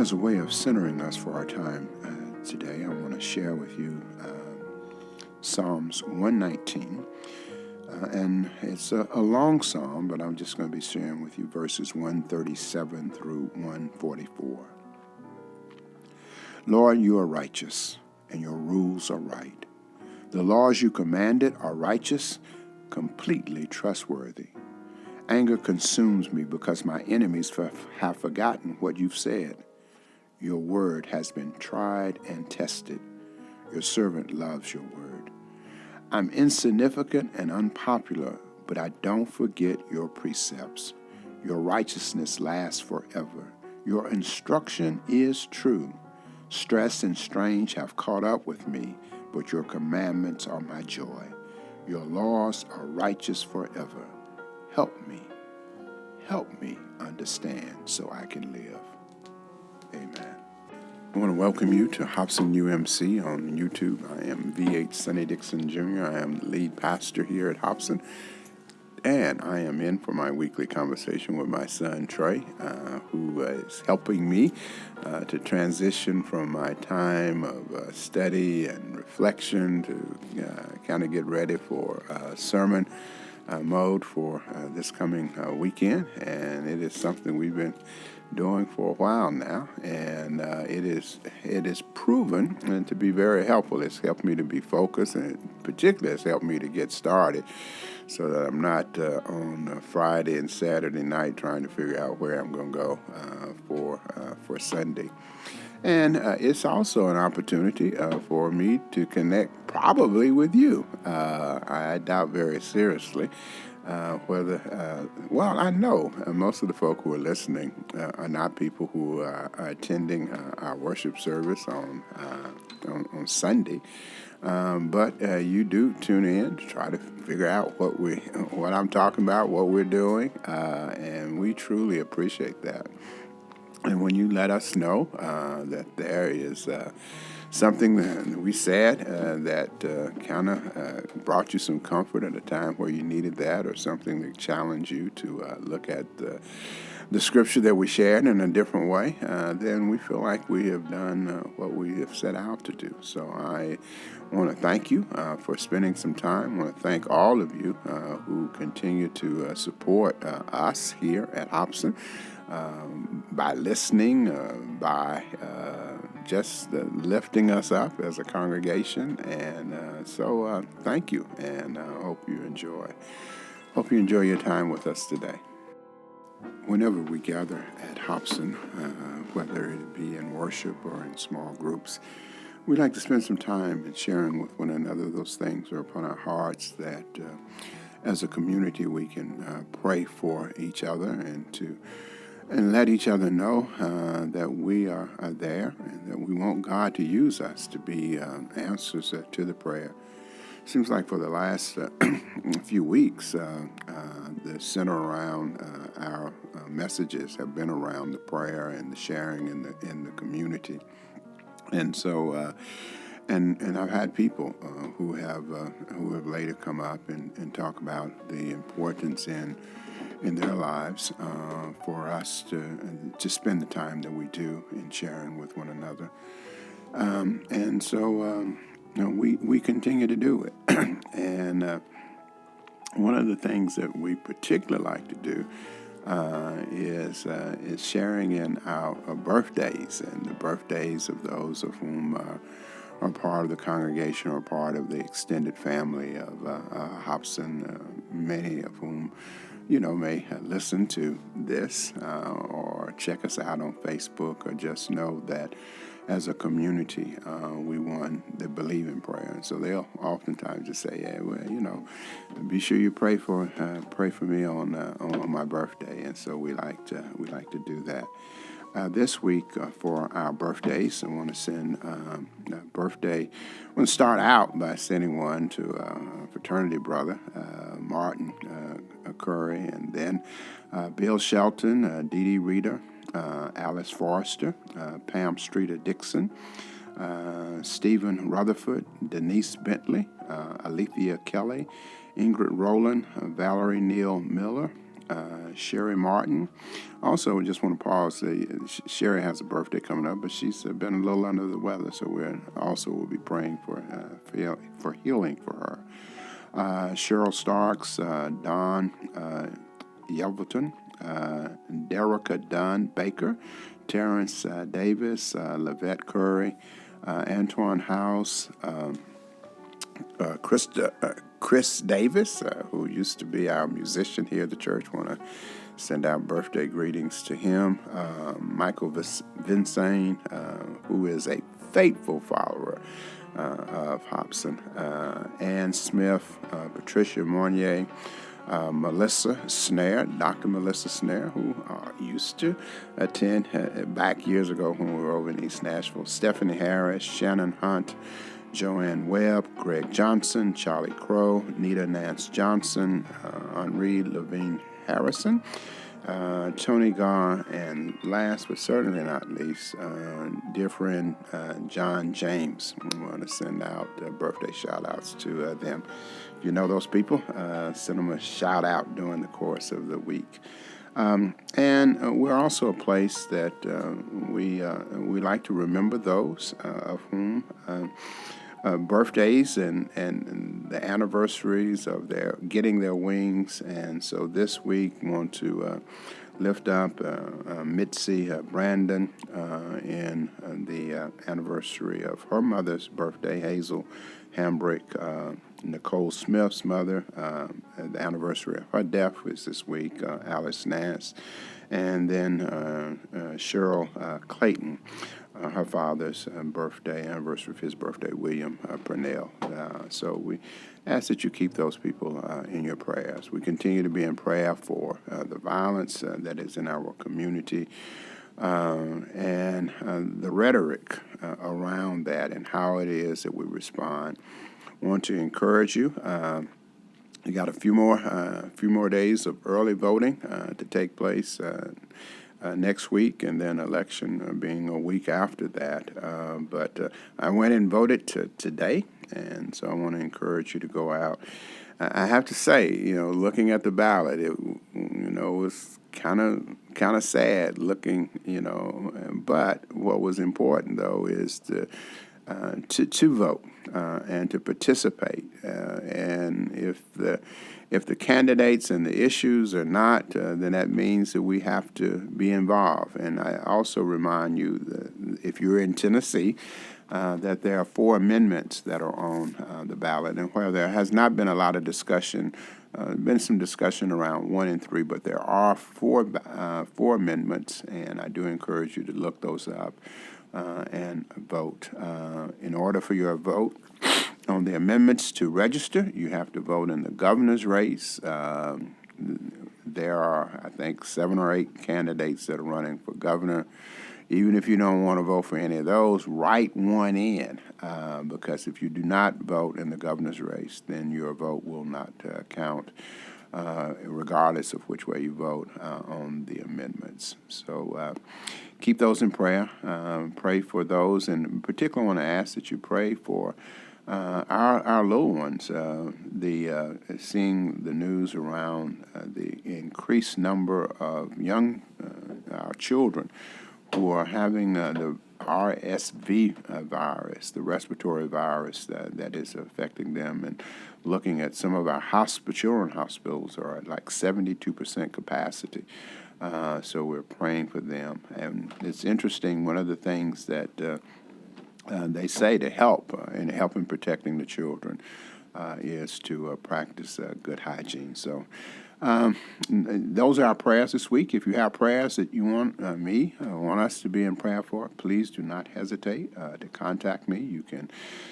As a way of centering us for our time today, I want to share with you Psalms 119. And it's a long psalm, but I'm just going to be sharing with you verses 137 through 144. Lord, you are righteous, and your rules are right. The laws you commanded are righteous, completely trustworthy. Anger consumes me because my enemies have forgotten what you've said. Your word has been tried and tested. Your servant loves your word. I'm insignificant and unpopular, but I don't forget your precepts. Your righteousness lasts forever. Your instruction is true. Stress and strain have caught up with me, but your commandments are my joy. Your laws are righteous forever. Help me understand so I can live. Amen. I want to welcome you to Hobson UMC on YouTube. I am VH Sonny Dixon Jr. I am the lead pastor here at Hobson, and I am in for my weekly conversation with my son Trey, who is helping me to transition from my time of study and reflection to kind of get ready for sermon mode for this coming weekend, and it is something we've been doing for a while now, and it is proven to be very helpful. It's helped me to be focused, and particularly it's helped me to get started so that I'm not on Friday and Saturday night trying to figure out where I'm going to go for Sunday. And it's also an opportunity for me to connect probably with you. I doubt very seriously I know most of the folk who are listening are not people who are attending our worship service on Sunday. But you do tune in to try to figure out what I'm talking about, what we're doing, and we truly appreciate that. And when you let us know that there is something that we said that kind of brought you some comfort at a time where you needed that, or something that challenged you to look at the scripture that we shared in a different way, then we feel like we have done what we have set out to do. So I want to thank you for spending some time. I want to thank all of you who continue to support us here at Hobson by listening, by just lifting us up as a congregation. And so thank you, and I hope you enjoy your time with us today. Whenever we gather at Hobson, whether it be in worship or in small groups, we like to spend some time in sharing with one another those things that are upon our hearts, that as a community we can pray for each other and let each other know that we are there, and that we want God to use us to be answers to the prayer. Seems like for the last few weeks, the center around our messages have been around the prayer and the sharing in the community, and so and I've had people who have later come up and talk about the importance in their lives for us to spend the time that we do in sharing with one another, and so. We continue to do it. And one of the things that we particularly like to do is sharing in our birthdays, and the birthdays of those of whom are part of the congregation or part of the extended family of Hobson, many of whom may listen to this or check us out on Facebook, or just know that as a community, we one that believe in prayer. And so they'll oftentimes just say, "Yeah, well, be sure you pray for me on my birthday." And so we like to do that. This week for our birthdays, I want to send a birthday. I want to start out by sending one to a fraternity brother, Martin Curry, and then Bill Shelton, Dee Dee Reeder, Alice Forrester, Pam Streeter Dixon, Stephen Rutherford, Denise Bentley, Alethea Kelly, Ingrid Rowland, Valerie Neal Miller, Sherry Martin. Also, just want to pause. Sherry has a birthday coming up, but she's been a little under the weather, so will be praying for healing for her. Cheryl Starks, Don Yelverton, Derica Dunn Baker, Terrence Davis, Lavette Curry, Antoine House, Chris Davis, who used to be our musician here at the church. Want to send out birthday greetings to him. Michael Vincent, who is a faithful follower of Hobson. Ann Smith, Patricia Monnier, Melissa Snare, Dr. Melissa Snare, who used to attend back years ago when we were over in East Nashville. Stephanie Harris, Shannon Hunt, Joanne Webb, Greg Johnson, Charlie Crow, Nita Nance Johnson, Henri Levine Harrison, Tony Garr, and last but certainly not least, dear friend John James. We want to send out birthday shout-outs to them. If you know those people, send them a shout-out during the course of the week. And we're also a place that we like to remember those of whom birthdays and the anniversaries of their getting their wings. And so this week we want to lift up Mitzi Brandon in the anniversary of her mother's birthday, Hazel Hambrick. Nicole Smith's mother, the anniversary of her death was this week, Alice Nance. And then Cheryl Clayton, her father's anniversary of his birthday, William Purnell. So we ask that you keep those people in your prayers. We continue to be in prayer for the violence that is in our community and the rhetoric around that and how it is that we respond. I want to encourage you. You got a few more days of early voting to take place next week, and then election being a week after that. But I went and voted today, and so I want to encourage you to go out. I have to say, looking at the ballot, it was kind of sad looking, But what was important though is to vote and to participate. And if the candidates and the issues are not, then that means that we have to be involved. And I also remind you that if you're in Tennessee, that there are 4 amendments that are on the ballot. And where there has not been a lot of discussion, been some discussion around 1 and 3, but there are four amendments, and I do encourage you to look those up and vote. In order for your vote on the amendments to register, you have to vote in the governor's race. There are, I think, 7 or 8 candidates that are running for governor. Even if you don't want to vote for any of those, write one in, because if you do not vote in the governor's race, then your vote will not count, regardless of which way you vote on the amendments. So keep those in prayer. Pray for those, and particularly want to ask that you pray for our little ones. Seeing the news around the increased number of our children who are having the RSV virus, the respiratory virus that is affecting them, and looking at some of our children hospitals are at like 72% capacity. So we're praying for them. And it's interesting, one of the things that they say to help in protecting the children is to practice good hygiene. So those are our prayers this week. If you have prayers that you want want us to be in prayer for, please do not hesitate to contact me. You can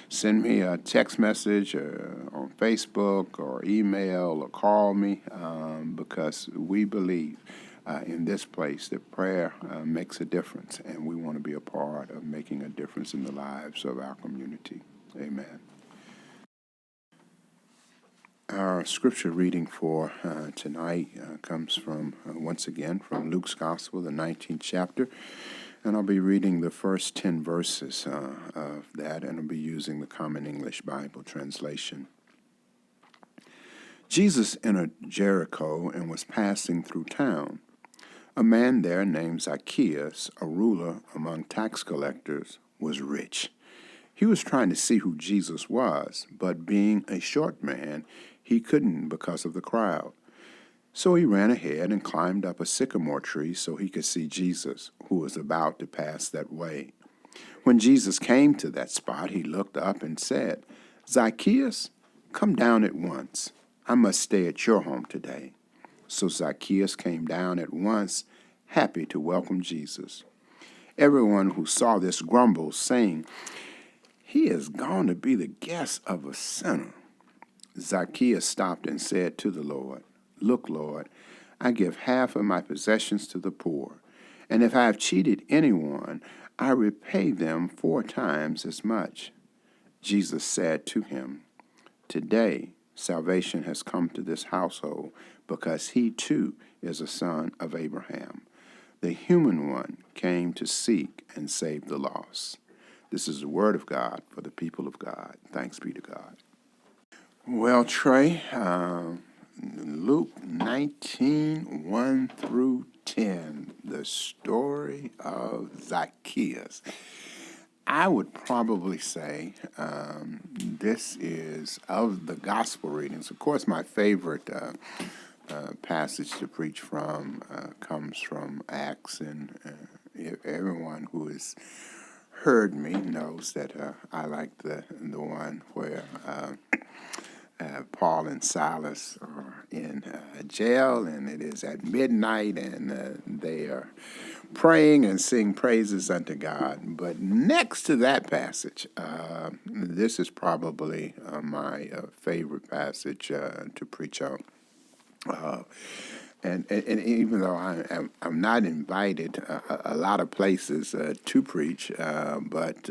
send me a text message on Facebook or email or call me, because we believe in this place that prayer makes a difference, and we want to be a part of making a difference in the lives of our community. Amen. Our scripture reading for tonight comes from, once again, from Luke's Gospel, the 19th chapter, and I'll be reading the first 10 verses of that, and I'll be using the Common English Bible translation. Jesus entered Jericho and was passing through town. A man there named Zacchaeus, a ruler among tax collectors, was rich. He was trying to see who Jesus was, but being a short man, he couldn't because of the crowd. So he ran ahead and climbed up a sycamore tree so he could see Jesus, who was about to pass that way. When Jesus came to that spot, he looked up and said, "Zacchaeus, come down at once. I must stay at your home today." So Zacchaeus came down at once, happy to welcome Jesus. Everyone who saw this grumbled, saying, "He is gone to be the guest of a sinner." Zacchaeus stopped and said to the Lord, "Look, Lord, I give half of my possessions to the poor, and if I have cheated anyone, I repay them 4 times as much." Jesus said to him, "Today salvation has come to this household, because he too is a son of Abraham. The human one came to seek and save the lost." This is the word of God for the people of God. Thanks be to God. Well, Trey, Luke 19, 1 through 10, the story of Zacchaeus. I would probably say this is, of the gospel readings, of course, my favorite passage to preach from comes from Acts, and everyone who has heard me knows that I like the one where Paul and Silas are in jail, and it is at midnight, and they are praying and sing praises unto God. But next to that passage, this is probably my favorite passage to preach on. And even though I'm not invited a lot of places to preach, but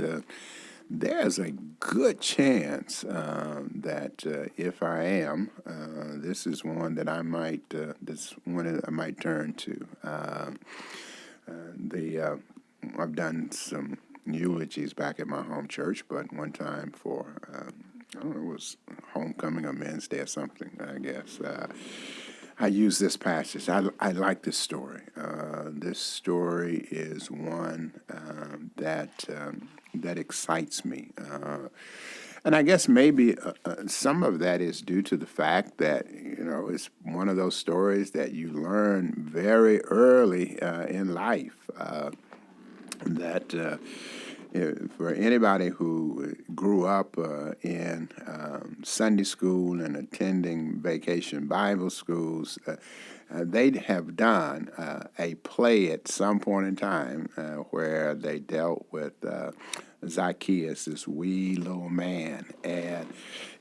there's a good chance that if I am, this is one that I might turn to. I've done some eulogies back at my home church, but one time for I don't know, it was homecoming or Men's Day or something, I guess. I use this passage. I like this story. This story is one that excites me. And I guess maybe some of that is due to the fact that, it's one of those stories that you learn very early in life. That for anybody who grew up in Sunday school and attending vacation Bible schools, they'd have done a play at some point in time where they dealt with Zacchaeus, this wee little man. And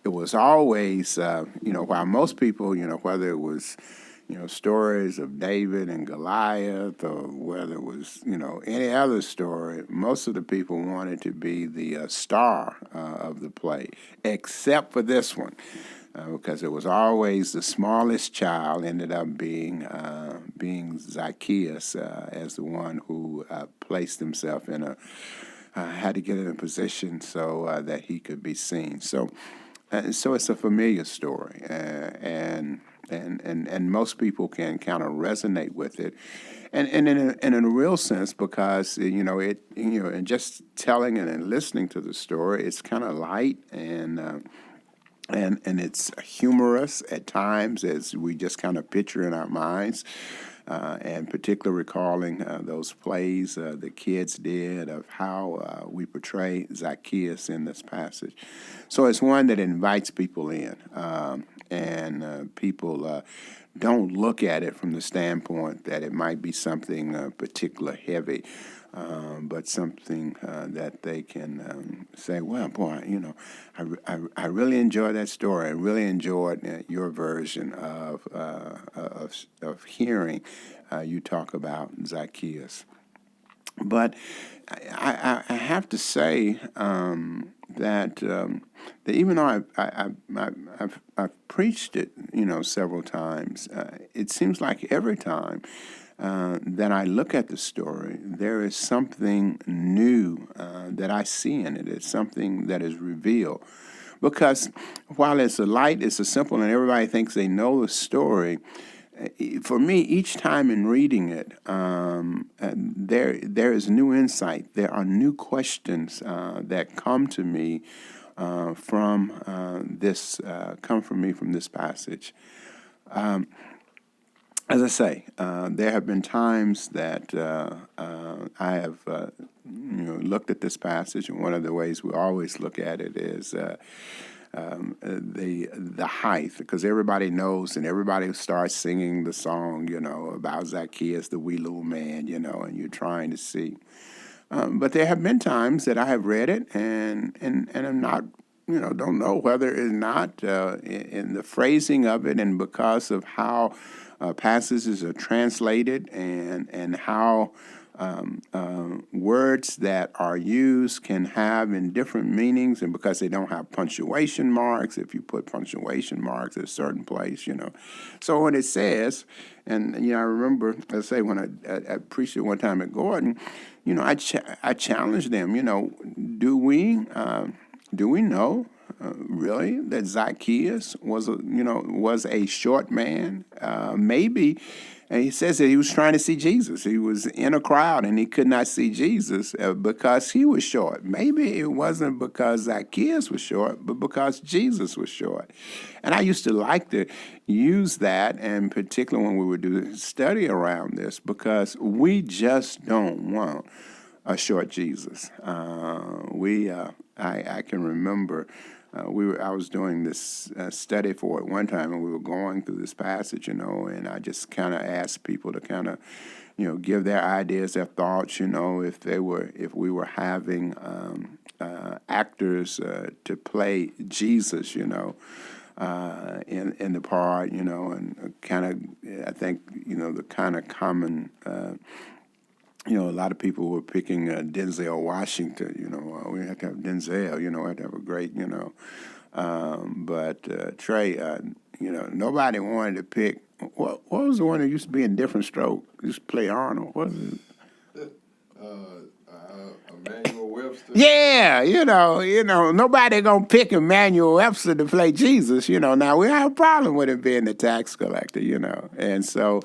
it was always, while most people, whether it was stories of David and Goliath, or whether it was, any other story, most of the people wanted to be the star of the play, except for this one, because it was always the smallest child ended up being Zacchaeus as the one who placed himself in had to get in a position so that he could be seen. So it's a familiar story, and most people can kind of resonate with it, and in a real sense, because and just telling it and listening to the story, it's kind of light and it's humorous at times as we just kind of picture in our minds. And particularly recalling those plays the kids did of how we portray Zacchaeus in this passage. So it's one that invites people in, and people don't look at it from the standpoint that it might be something particular heavy, but something that they can say, well, boy, I really enjoyed that story. I really enjoyed your version of hearing you talk about Zacchaeus. But I have to say that even though I've preached it, several times, it seems like every time that I look at the story, there is something new that I see in it. It's something that is revealed. because while it's a light, it's a simple, and everybody thinks they know the story. For me, each time in reading it, there is new insight. There are new questions that come to me from this passage. As I say, there have been times that I have looked at this passage, and one of the ways we always look at it is the height, because everybody knows and everybody starts singing the song, about Zacchaeus, the wee little man, and you're trying to see. But there have been times that I have read it and I'm not, don't know whether it's not in the phrasing of it, and because of how passages are translated and how words that are used can have in different meanings, and because they don't have punctuation marks, if you put punctuation marks at a certain place, So when it says, and I remember, I say when I preached it one time at Gordon, I challenged them, do we know really that Zacchaeus was a short man? Maybe. And he says that he was trying to see Jesus. He was in a crowd and he could not see Jesus because he was short. Maybe it wasn't because Zacchaeus was short, but because Jesus was short. And I used to like to use that, and particularly when we would do a study around this, because we just don't want a short Jesus. I can remember I was doing this study for it one time, and we were going through this passage, and I just kind of asked people to kind of, give their ideas, their thoughts, if we were having actors to play Jesus, in the part, and kind of, I think, the kind of common. A lot of people were picking Denzel Washington. We had to have Denzel. We had to have a great. But Trey, nobody wanted to pick. What was the one that used to be in Different Stroke? Used to play Arnold. What was it? Emmanuel Webster. Yeah, nobody gonna pick Emmanuel Webster to play Jesus. Now we have a problem with him being the tax collector. And so.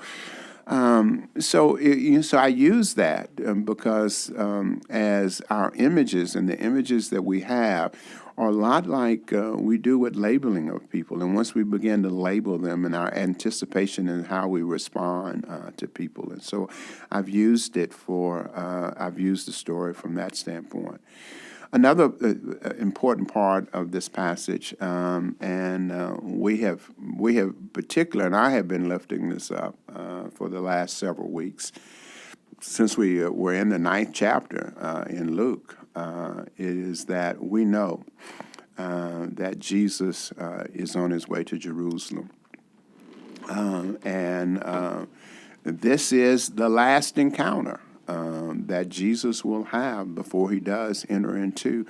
So I use that because as our images and the images that we have are a lot like we do with labeling of people. And once we begin to label them and our anticipation and how we respond to people. And so I've used the story from that standpoint. Another important part of this passage, and we have particular, and I have been lifting this up for the last several weeks, since we were in the 9th chapter in Luke, is that we know that Jesus is on his way to Jerusalem. And this is the last encounter that Jesus will have before he does enter into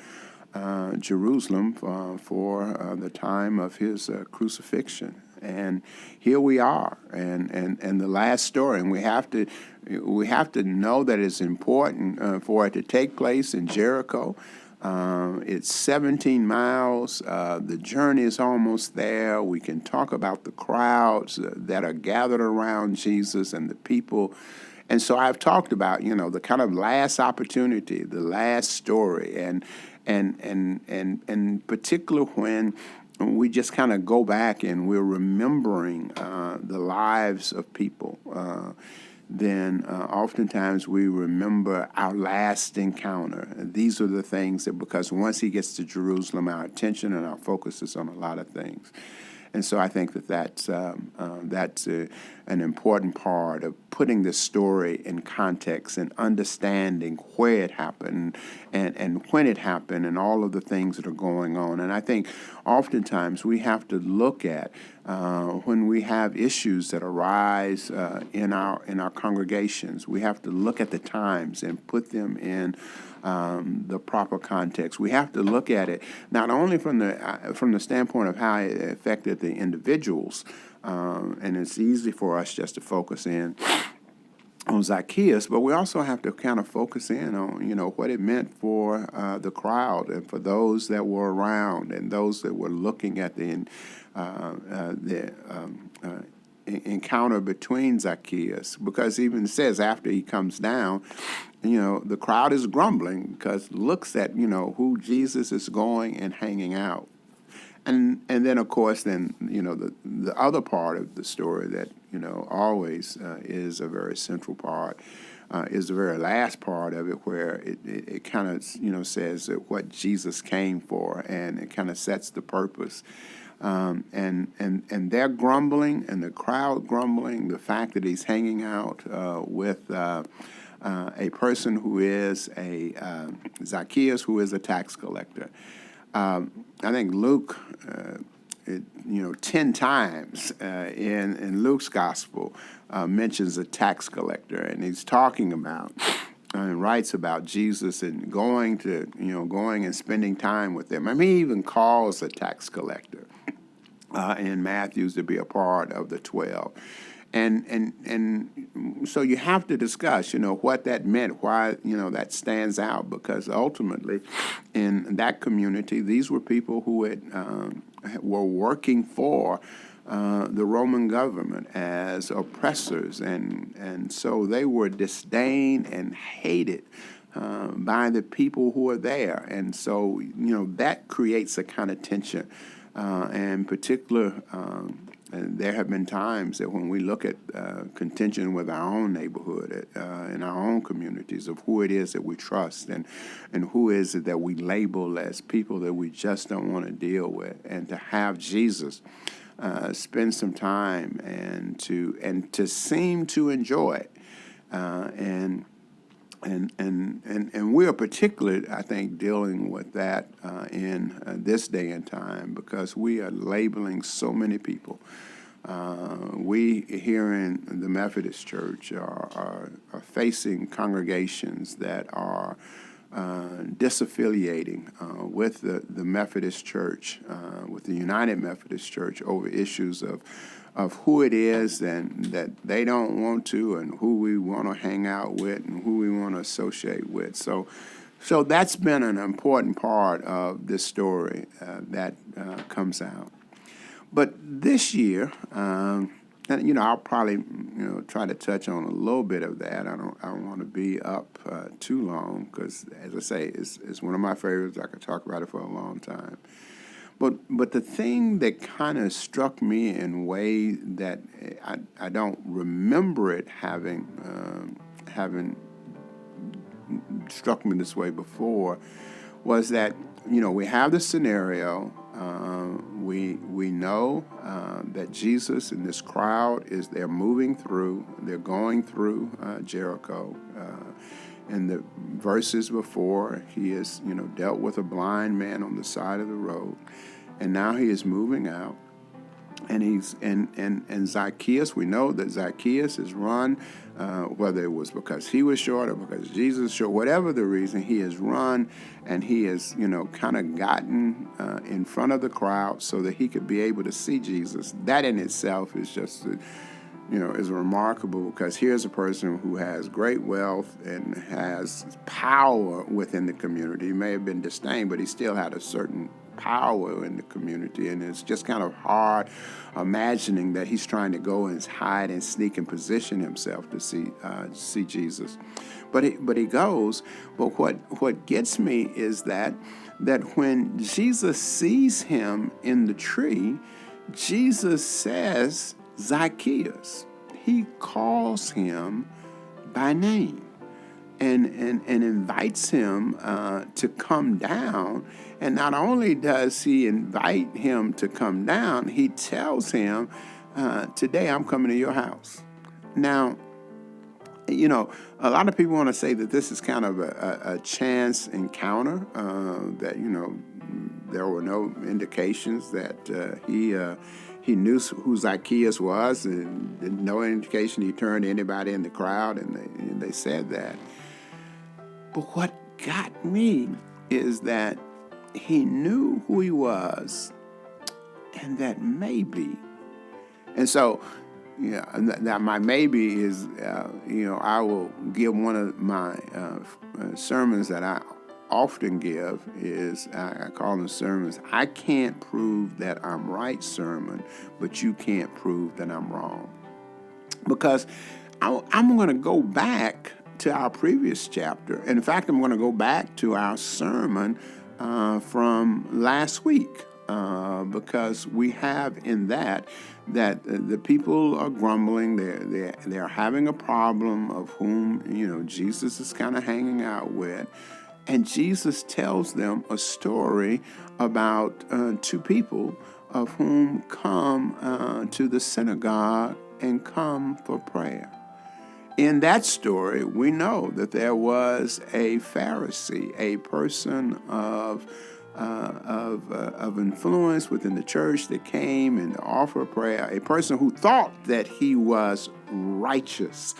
Jerusalem for the time of his crucifixion. And here we are, and the last story, and we have to know that it's important for it to take place in Jericho. It's 17 miles. The journey is almost there. We can talk about the crowds that are gathered around Jesus and the people. And so I've talked about, the kind of last opportunity, the last story, and particular when we just kind of go back and we're remembering the lives of people. Then oftentimes we remember our last encounter. These are the things that, because once he gets to Jerusalem, our attention and our focus is on a lot of things. And so I think that's an important part of putting the story in context and understanding where it happened and when it happened and all of the things that are going on. And I think oftentimes we have to look at when we have issues that arise in our congregations, we have to look at the times and put them in the proper context. We have to look at it not only from the standpoint of how it affected the individuals, and it's easy for us just to focus in Zacchaeus, but we also have to kind of focus in on, what it meant for the crowd and for those that were around and those that were looking at the encounter between Zacchaeus. Because even it says after he comes down, the crowd is grumbling because looks at, who Jesus is going and hanging out. And then, of course, the other part of the story that, always is a very central part is the very last part of it, where it kind of, says that what Jesus came for, and it kind of sets the purpose. And they're grumbling, and the crowd grumbling, the fact that he's hanging out with a person who is Zacchaeus, who is a tax collector. I think Luke, 10 times in Luke's gospel mentions a tax collector, and he's talking about and writes about Jesus and going and spending time with them. I mean, he even calls a tax collector in Matthew's to be a part of the 12. And so you have to discuss, what that meant, why, that stands out, because ultimately in that community, these were people who were working for the Roman government as oppressors, and so they were disdained and hated by the people who are there. And so, that creates a kind of tension. In particular, and there have been times that when we look at contention with our own neighborhood, in our own communities, of who it is that we trust and who is it that we label as people that we just don't want to deal with, and to have Jesus spend some time and to seem to enjoy it, and we are particularly, I think, dealing with that in this day and time, because we are labeling so many people. We here in the Methodist Church are facing congregations that are disaffiliating with the Methodist Church, with the United Methodist Church, over issues of who it is and that they don't want to, and who we want to hang out with and who we want to associate with. So that's been an important part of this story that comes out. But this year, I'll probably try to touch on a little bit of that. I don't want to be up too long, because, as I say, it's one of my favorites. I could talk about it for a long time. But the thing that kind of struck me in a way that I don't remember it having struck me this way before was that, we have the scenario. We know that Jesus and this crowd they're moving through, they're going through Jericho. In the verses before, he has, dealt with a blind man on the side of the road, and now he is moving out. And and Zacchaeus, we know that Zacchaeus has run, whether it was because he was short or because Jesus was short, whatever the reason, he has run, and he has, kind of gotten in front of the crowd so that he could be able to see Jesus. That in itself is just is remarkable, because here's a person who has great wealth and has power within the community. He may have been disdained, but he still had a certain power in the community, and it's just kind of hard imagining that he's trying to go and hide and sneak and position himself to see Jesus. But he goes. But what gets me is that when Jesus sees him in the tree, Jesus says, Zacchaeus. He calls him by name and invites him to come down. And not only does he invite him to come down, he tells him, today I'm coming to your house. Now, a lot of people want to say that this is kind of a chance encounter, that, there were no indications that he knew who Zacchaeus was, and no indication he turned to anybody in the crowd, and they said that. But what got me is that he knew who he was, and that maybe. And so Yeah, that my maybe is, I will give one of my sermons that I often give is I call them sermons. I can't prove that I'm right sermon, but you can't prove that I'm wrong. Because I'm going to go back to our previous chapter. In fact, I'm going to go back to our sermon from last week because we have in that the people are grumbling. They're having a problem of whom Jesus is kind of hanging out with. And Jesus tells them a story about two people of whom come to the synagogue and come for prayer. In that story, we know that there was a Pharisee, a person of influence within the church that came and offered prayer, a person who thought that he was righteous.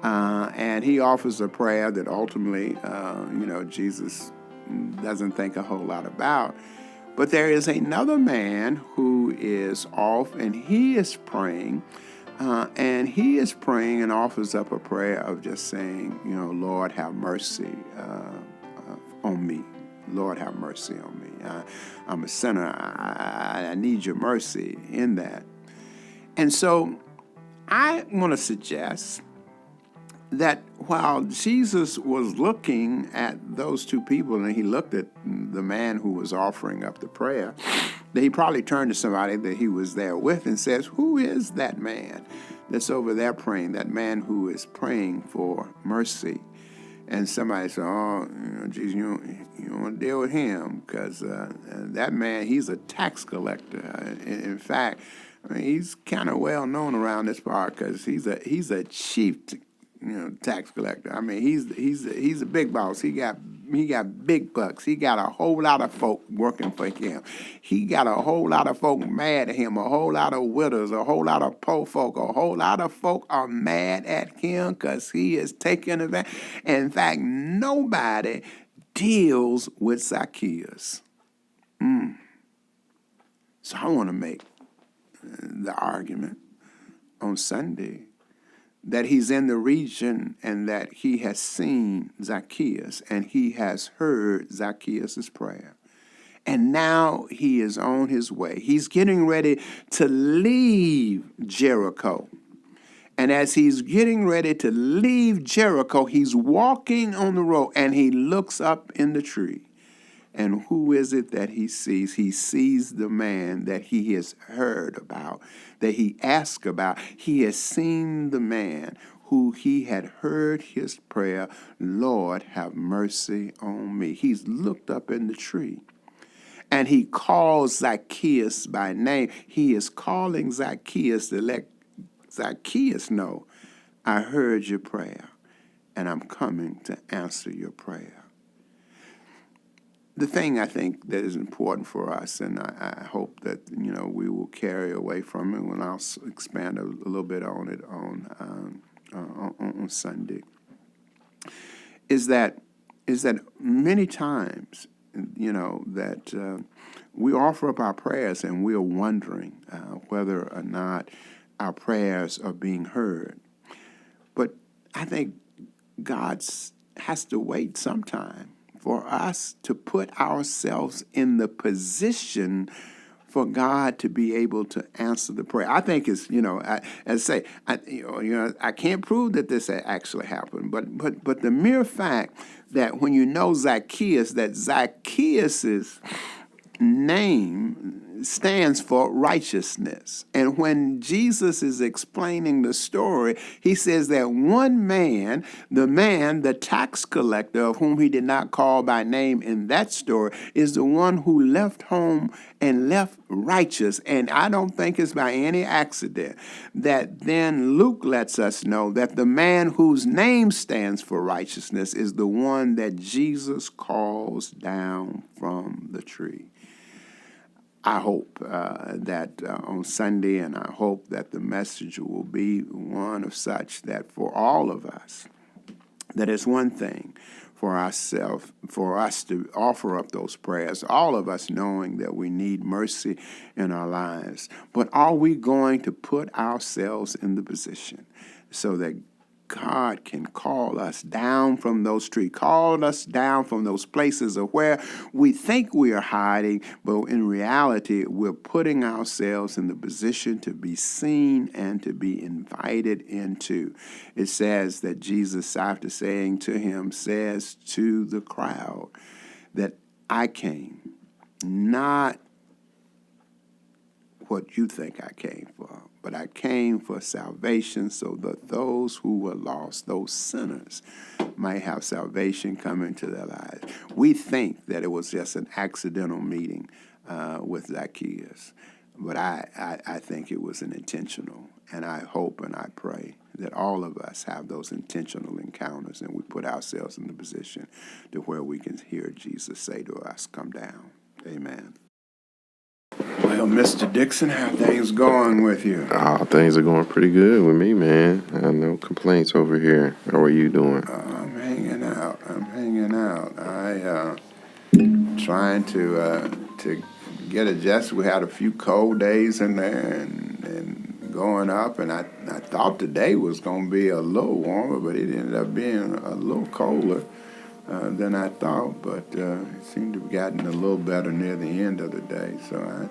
And he offers a prayer that ultimately, Jesus doesn't think a whole lot about. But there is another man who is off, and he is praying. And he is praying and offers up a prayer of just saying, Lord, have mercy on me. Lord, have mercy on me. I'm a sinner. I need your mercy in that. And so I want to suggest that while Jesus was looking at those two people and he looked at the man who was offering up the prayer, that he probably turned to somebody that he was there with and says, who is that man that's over there praying, that man who is praying for mercy? And somebody said, Jesus, you don't want to deal with him because that man, he's a tax collector. In fact, he's kind of well known around this part because he's a chief tax collector. I mean, he's a big boss. He got big bucks. He got a whole lot of folk working for him. He got a whole lot of folk mad at him, a whole lot of widows, a whole lot of poor folk, a whole lot of folk are mad at him because he is taking advantage. In fact, nobody deals with Zacchaeus. So I want to make the argument on Sunday that he's in the region and that he has seen Zacchaeus and he has heard Zacchaeus' prayer. And now he is on his way. He's getting ready to leave Jericho. And as he's getting ready to leave Jericho, he's walking on the road and he looks up in the tree. And who is it that he sees? He sees the man that he has heard about, that he asked about. He has seen the man who he had heard his prayer, Lord, have mercy on me. He's looked up in the tree. And he calls Zacchaeus by name. He is calling Zacchaeus to let Zacchaeus know, I heard your prayer, and I'm coming to answer your prayer. The thing I think that is important for us, and I hope that we will carry away from it, and I'll expand a little bit on it on Sunday, is that many times that we offer up our prayers and we are wondering whether or not our prayers are being heard. But I think God has to wait sometime for us to put ourselves in the position for God to be able to answer the prayer. I think it's, I can't prove that this actually happened, but the mere fact that when you know Zacchaeus, that Zacchaeus' name stands for righteousness. And when Jesus is explaining the story, he says that one man, the tax collector of whom he did not call by name in that story, is the one who left home and left righteous. And I don't think it's by any accident that then Luke lets us know that the man whose name stands for righteousness is the one that Jesus calls down from the tree. I hope that on Sunday, and I hope that the message will be one of such that for all of us, that it's one thing for ourselves, for us to offer up those prayers, all of us knowing that we need mercy in our lives. But are we going to put ourselves in the position so that God can call us down from those trees, call us down from those places of where we think we are hiding, but in reality, we're putting ourselves in the position to be seen and to be invited into. It says that Jesus, after saying to him, says to the crowd that I came, not what you think I came for, but I came for salvation so that those who were lost, those sinners, might have salvation come into their lives. We think that it was just an accidental meeting with Zacchaeus, but I think it was an intentional, and I hope and I pray that all of us have those intentional encounters and we put ourselves in the position to where we can hear Jesus say to us, come down. Amen. Well, Mr. Dixon, how things going with you? Oh, things are going pretty good with me, man. No complaints over here. How are you doing? I'm hanging out. I trying to get adjusted. We had a few cold days in there and going up, and I thought today was going to be a little warmer, but it ended up being a little colder than I thought, but it seemed to have gotten a little better near the end of the day. So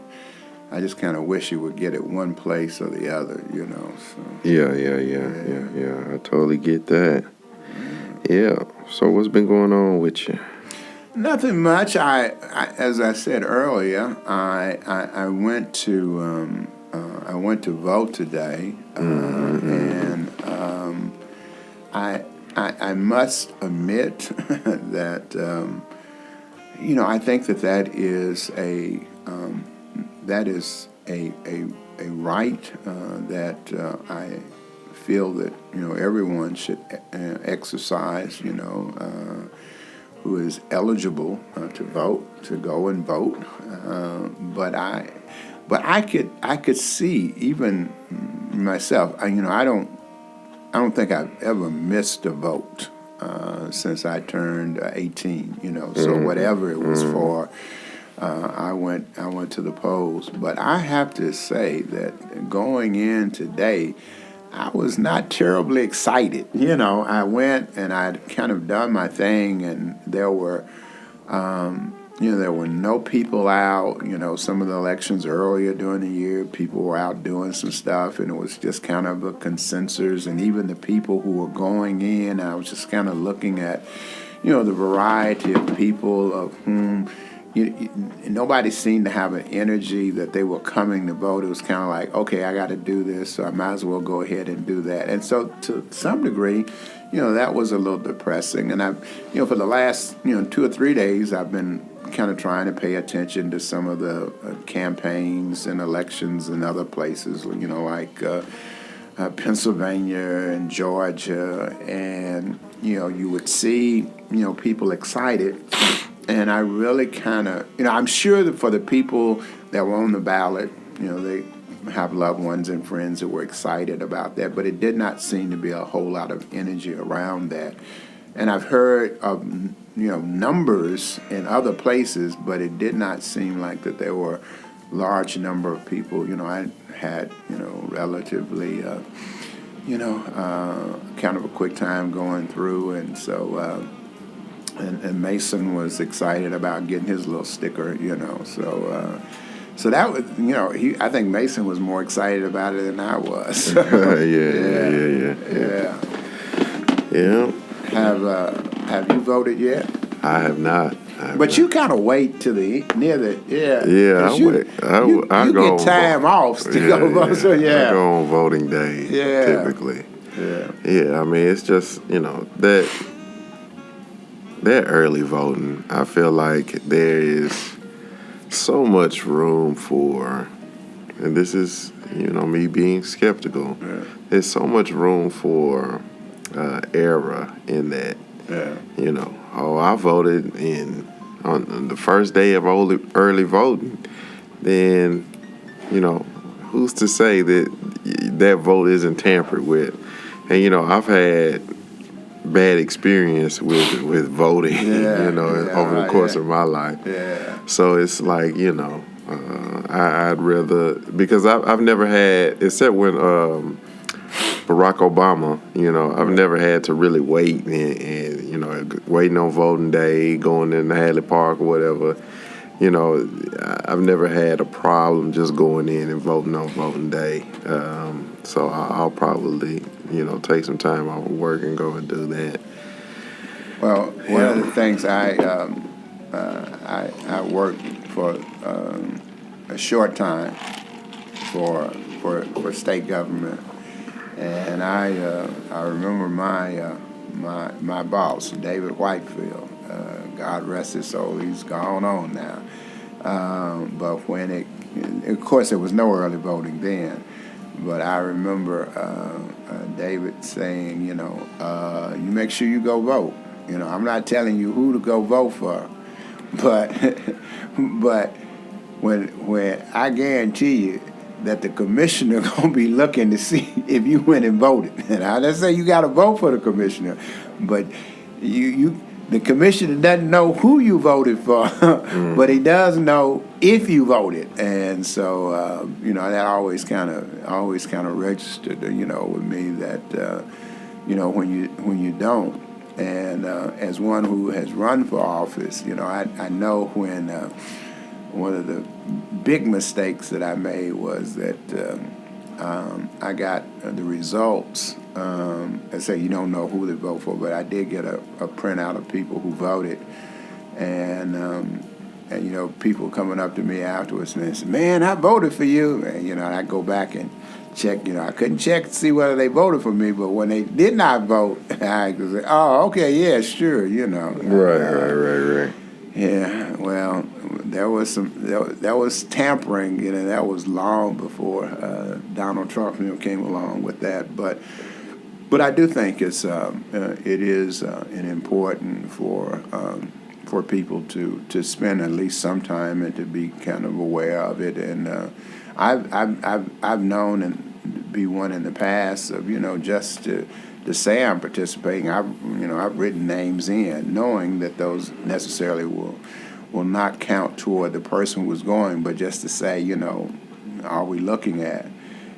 I just kind of wish you would get it one place or the other, you know. So. Yeah. I totally get that. Yeah. So what's been going on with you? Nothing much. I as I said earlier, I went to vote today, and I must admit that I think that is a right that I feel that everyone should exercise. Who is eligible to vote, to go and vote, but I could see even myself. I don't think I've ever missed a vote since I turned 18. So whatever it was for, I went to the polls. But I have to say that going in today, I was not terribly excited. I went and I'd kind of done my thing, and there were no people out. Some of the elections earlier during the year, people were out doing some stuff, and it was just kind of a consensus. And even the people who were going in, I was just kind of looking at, the variety of people of whom. Nobody seemed to have an energy that they were coming to vote. It was kind of like, okay, I got to do this, so I might as well go ahead and do that. And so to some degree, that was a little depressing. And for the last, 2 or 3 days, I've been kind of trying to pay attention to some of the campaigns and elections in other places, like Pennsylvania and Georgia. And, you would see, people excited. And I really kind of, I'm sure that for the people that were on the ballot, they have loved ones and friends that were excited about that, but it did not seem to be a whole lot of energy around that. And I've heard of, numbers in other places, but it did not seem like that there were large number of people. I had, relatively, kind of a quick time going through, and so... And Mason was excited about getting his little sticker, so that was, I think Mason was more excited about it than I was. Yeah. Have you voted yet? I have not. But you kind of wait till near the Yeah, you get time off to go vote. So I go on voting day. Typically. Yeah. I mean, it's just that early voting, I feel like there is so much room for, and this is, me being skeptical, there's so much room for error in that. I voted on the first day of early voting, then, who's to say that vote isn't tampered with? And, I've had bad experience with voting, over the course of my life. Yeah. So it's like, I'd rather, because I've never had, except when Barack Obama, I've never had to really wait and waiting on voting day, going in the Hadley Park or whatever. I've never had a problem just going in and voting on voting day. So I'll probably, take some time off of work and go and do that. Well, one of the things I worked for a short time for state government, and I remember my boss, David Whitefield. God rest his soul, he's gone on now. But of course, there was no early voting then. But I remember David saying, you make sure you go vote. I'm not telling you who to go vote for, but when I guarantee you that the commissioner gonna be looking to see if you went and voted. And I didn't say you got to vote for the commissioner, but the commissioner doesn't know who you voted for, but he does know if you voted. And so that always kind of registered, with me that when you don't. And as one who has run for office, I know when one of the big mistakes that I made was that I got the results. I say you don't know who to vote for, but I did get a printout of people who voted, and people coming up to me afterwards and they said, "Man, I voted for you." And I go back and check. I couldn't check to see whether they voted for me, but when they did not vote, I could say, "Oh, okay, yeah, sure." Right. Yeah, well, there was tampering, that was long before Donald Trump came along with that. But I do think it is important for people to spend at least some time and to be kind of aware of it. And I've known and be one in the past of just to say I'm participating. I've written names in, knowing that those necessarily will not count toward the person who's going, but just to say, are we looking at?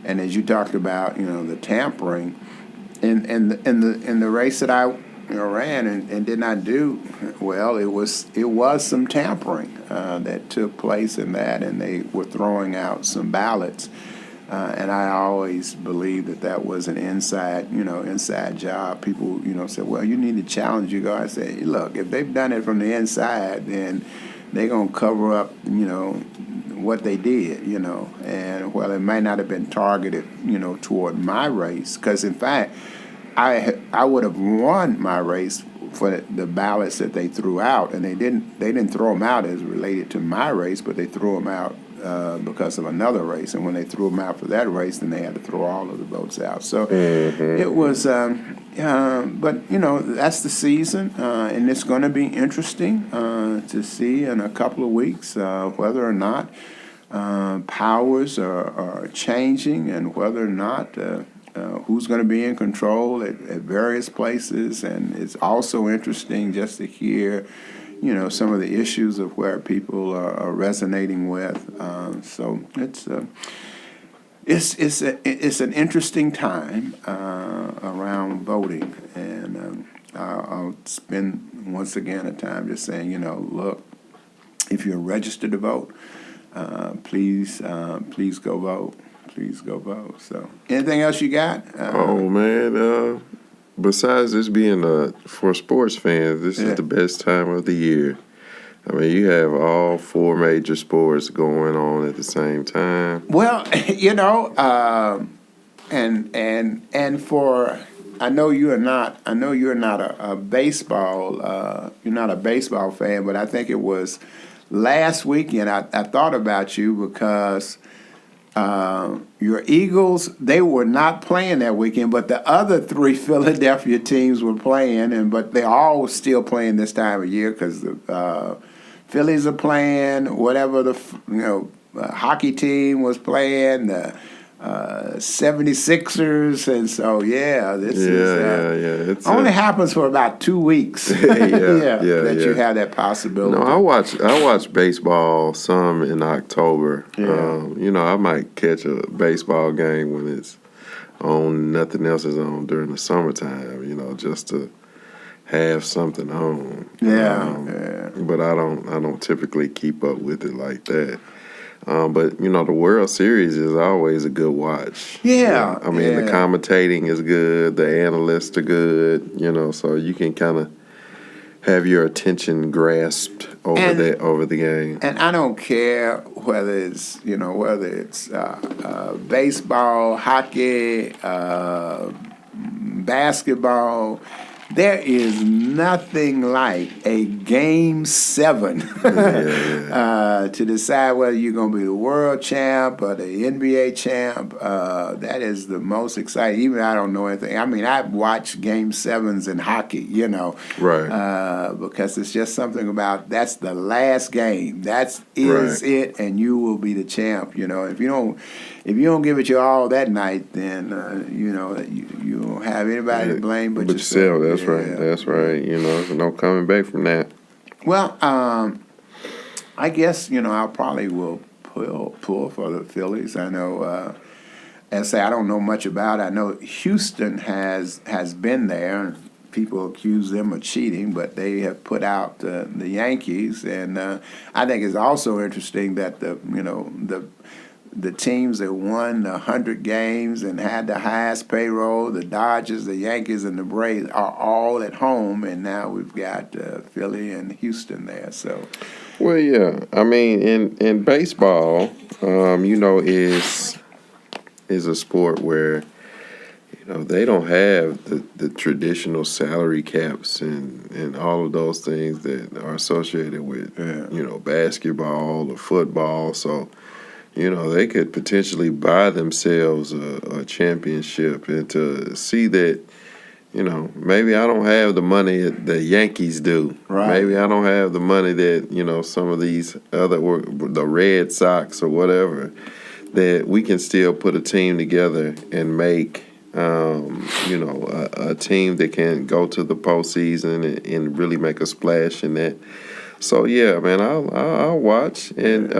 And as you talked about, the tampering in the race that I ran and did not do well, it was some tampering that took place in that, and they were throwing out some ballots. And I always believed that was an inside job. People, said, well, you need to challenge your guy. I said, look, if they've done it from the inside, then they're going to cover up, what they did, And, well, it might not have been targeted, toward my race. Because, in fact, I would have won my race for the ballots that they threw out. And they didn't throw them out as related to my race, but they threw them out because of another race, and when they threw them out for that race, then they had to throw all of the votes out. So it was, but that's the season, and it's going to be interesting to see in a couple of weeks whether or not powers are changing and whether or not who's going to be in control at various places. And it's also interesting just to hear some of the issues of where people are resonating with. So it's an interesting time around voting, and I'll spend once again a time just saying, look, if you're registered to vote, please go vote. Please go vote. So, anything else you got? Oh man. Besides this being for sports fans, this is the best time of the year. I mean, you have all four major sports going on at the same time. Well, and for I know you're not a baseball. You're not a baseball fan, but I think it was last weekend. I thought about you because. Your Eagles, they were not playing that weekend, but the other three Philadelphia teams were playing, but they're all still playing this time of year because the Phillies are playing. Whatever the hockey team was playing, the 76ers, and so this is It's only happens for about 2 weeks. That you have that possibility. No, I watch baseball some in October. I might catch a baseball game when it's on. Nothing else is on during the summertime. Just to have something on. But I don't typically keep up with it like that. But the World Series is always a good watch. Yeah. I mean, the commentating is good, the analysts are good, so you can kind of have your attention grasped over the game. And I don't care whether it's baseball, hockey, basketball. There is nothing like a Game 7 to decide whether you're going to be the world champ or the NBA champ. That is the most exciting. Even I don't know anything. I mean, I've watched Game 7s in hockey, Right. because it's just something about that's the last game. That is it, and you will be the champ. If you don't give it your all that night, then you don't have anybody to blame but yourself. That's right. That's right. There's no coming back from that. Well, I guess I probably will pull for the Phillies. I know. As I say, I don't know much about it. I know Houston has been there. People accuse them of cheating, but they have put out the Yankees, and I think it's also interesting that the teams that won 100 games and had the highest payroll, the Dodgers, the Yankees, and the Braves, are all at home, and now we've got Philly and Houston there. So, well, yeah, I mean, in baseball, is a sport where they don't have the traditional salary caps and all of those things that are associated with basketball or football. So. They could potentially buy themselves a championship, and to see that, maybe I don't have the money that the Yankees do. Right. Maybe I don't have the money that, some of these the Red Sox or whatever, that we can still put a team together and make, a team that can go to the postseason and really make a splash in that. So yeah, man, I'll watch. And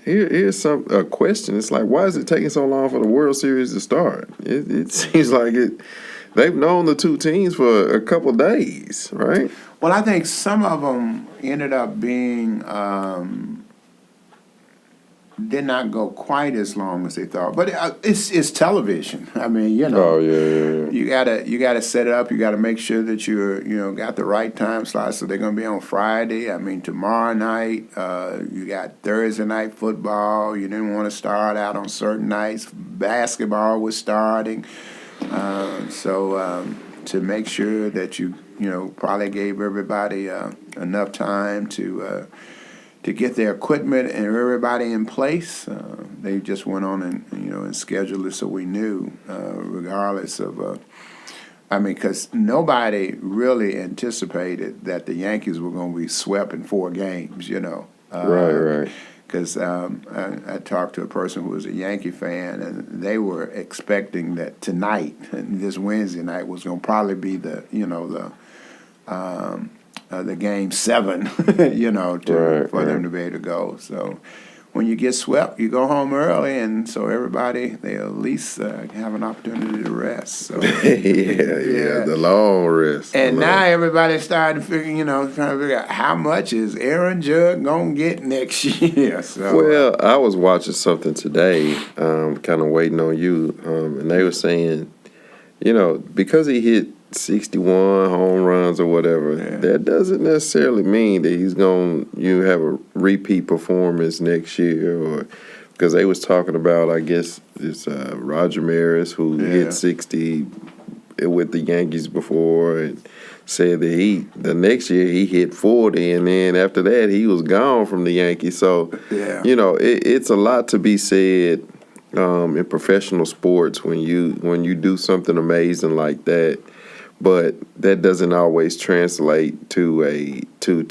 here's a question. It's like, why is it taking so long for the World Series to start? It seems like they've known the two teams for a couple days, right? Well, I think some of them ended up being did not go quite as long as they thought. But it's television. I mean, Oh yeah. You gotta set it up. You gotta make sure that you're got the right time slots. So they're gonna be on Friday. I mean, tomorrow night. You got Thursday night football. You didn't want to start out on certain nights. Basketball was starting. So to make sure that you probably gave everybody enough time to get their equipment and everybody in place. They just went on and scheduled it so we knew, regardless of. Because nobody really anticipated that the Yankees were going to be swept in 4 games. Right. Because I talked to a person who was a Yankee fan, and they were expecting that tonight, this Wednesday night, was going to probably be the Game 7, for them to be able to go. So when you get swept, you go home early, and so everybody, they at least have an opportunity to rest. So the long rest. And now everybody started trying to figure out how much is Aaron Judge gonna get next year. So, well, I was watching something today, kind of waiting on you, and they were saying, because he hit 61 home runs or whatever, that doesn't necessarily mean that he's going to have a repeat performance next year, or because they was talking about, I guess, this Roger Maris, who hit 60 with the Yankees before, and said that the next year he hit 40, and then after that he was gone from the Yankees. So, it's a lot to be said in professional sports when you do something amazing like that. But that doesn't always translate to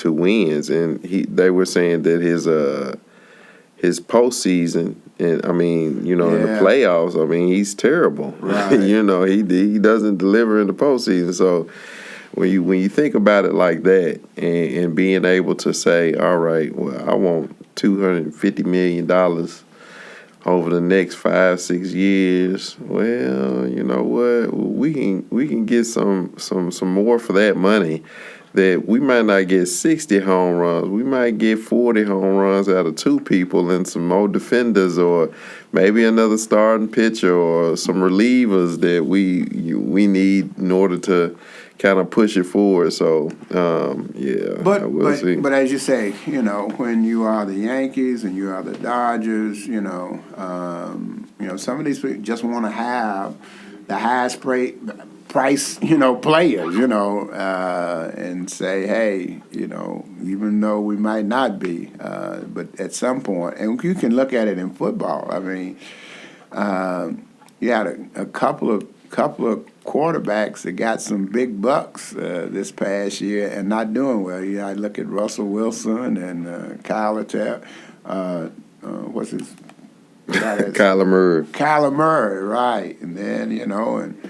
wins. And they were saying that his postseason, and I mean, in the Yeah. playoffs, I mean, he's terrible. Right. He doesn't deliver in the postseason. So when you think about it like that, and being able to say, all right, well, I want $250 million over the next 5-6 years. Well, you know what? We can get some more for that money. That we might not get 60 home runs. We might get 40 home runs out of 2 people and some more defenders, or maybe another starting pitcher or some relievers that we need in order to kind of push it forward. So, we'll see. But as you say, when you are the Yankees and you are the Dodgers, some of these people just want to have the highest price, players, and say, hey, even though we might not be, but at some point, and you can look at it in football. I mean, you had a couple of quarterbacks that got some big bucks this past year and not doing well. I look at Russell Wilson and Kyler what's his? Kyler Murray. Kyler Murray, right? And then and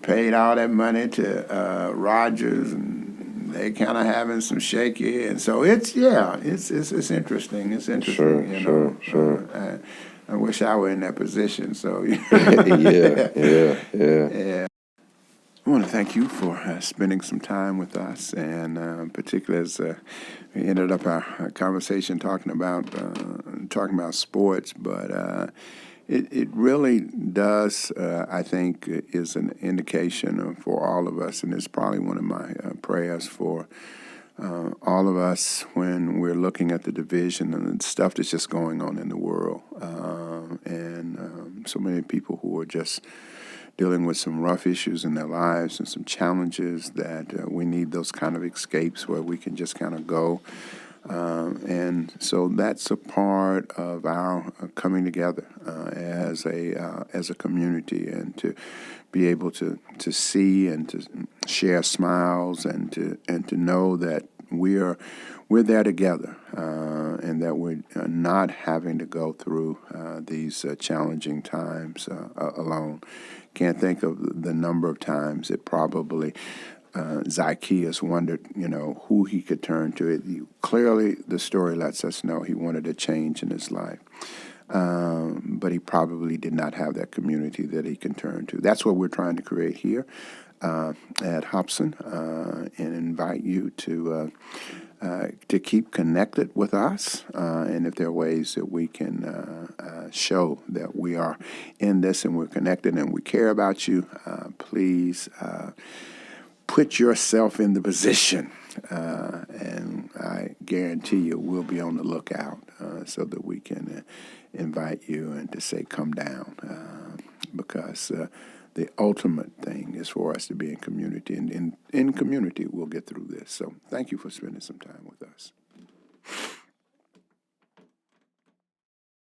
paid all that money to Rodgers, and they kind of having some shaky. And so it's interesting. It's interesting. Sure. I wish I were in that position. So yeah. I want to thank you for spending some time with us, and particularly as we ended up our conversation talking about sports, but it really does, I think, is an indication for all of us, and it's probably one of my prayers for all of us when we're looking at the division and the stuff that's just going on in the world, and so many people who are just dealing with some rough issues in their lives and some challenges that we need those kind of escapes where we can just kind of go. And so that's a part of our coming together as a community, and to be able to see and to share smiles, and to know that we're there together, and that we're not having to go through these challenging times alone. Can't think of the number of times that probably Zacchaeus wondered, who he could turn to. Clearly, the story lets us know he wanted a change in his life. But he probably did not have that community that he can turn to. That's what we're trying to create here at Hobson, and invite you to keep connected with us, and if there are ways that we can show that we are in this and we're connected and we care about you, please put yourself in the position, and I guarantee you we'll be on the lookout so that we can invite you and to say, come down, because the ultimate thing is for us to be in community, and in community we'll get through this. So thank you for spending some time with us.